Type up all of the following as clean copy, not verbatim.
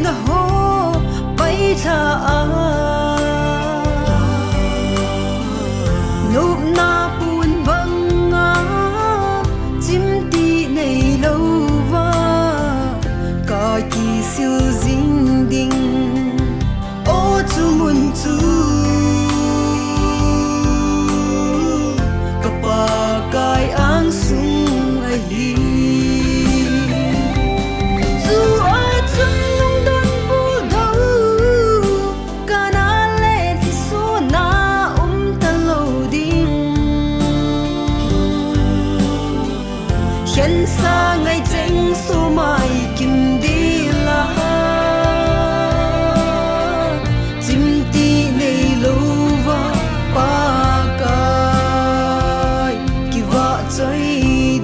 na ho pai tha a nup na pun bang a chim ti nei lo wa ka ki sil jing ding o chu mun chu ka pa kai ang sung a hi zu a chung nong dan bu dau ka na le thi so na ta lo ding hian sa ngai cheng so mai kim di la chim ti nei lo wa pa kai ki wa choi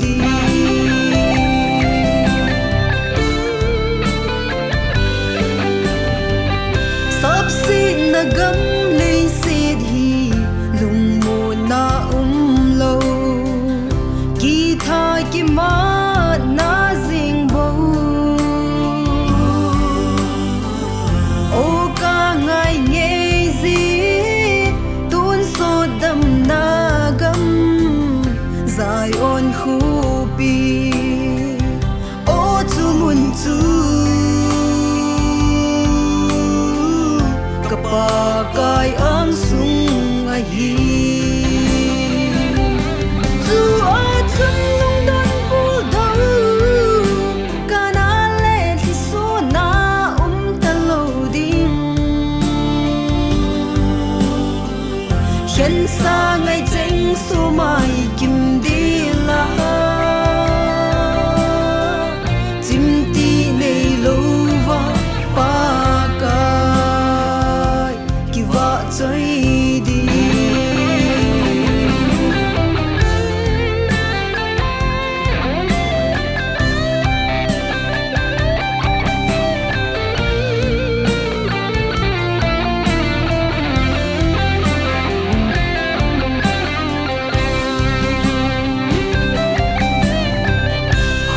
di sab si na gam leiset hi lung mo na lo ki tha ki ma na jing bo o ka ngai nge zi tun so dam na gam zai on khu pi o chu mun chu ka pa kai ang sung a hi zu a chung nong dan bu dau ka na le thi so na ta lo ding hian sa ngai cheng so mai kim di la chim ti nei lo wa pa kai ki wa choi di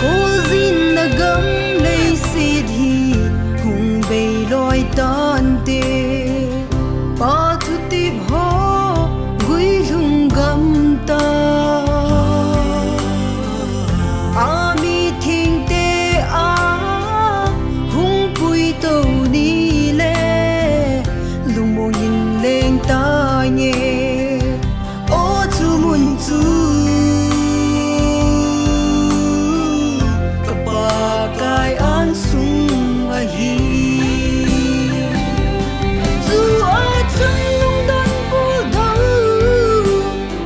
Hozin na gam leiset hi hung bei loi tan te pa thu tip ho gui lung gam ta a mi thing te a hung pui to ni le lung mo yin leng ta nye o chu mun chu ka pa kai an sung a hi zu a chung nong dan bu dau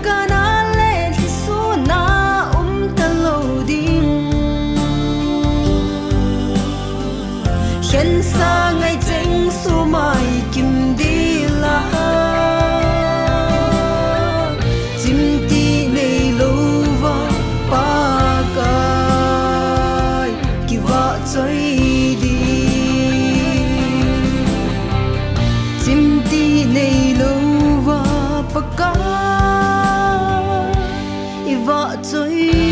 ka na le thi so na ta lo ding hian sa ngai cheng so mai kim di la chim ti nei lo wa pa kai ki wa choi di chim ti nei lo wa pa kai i wa choi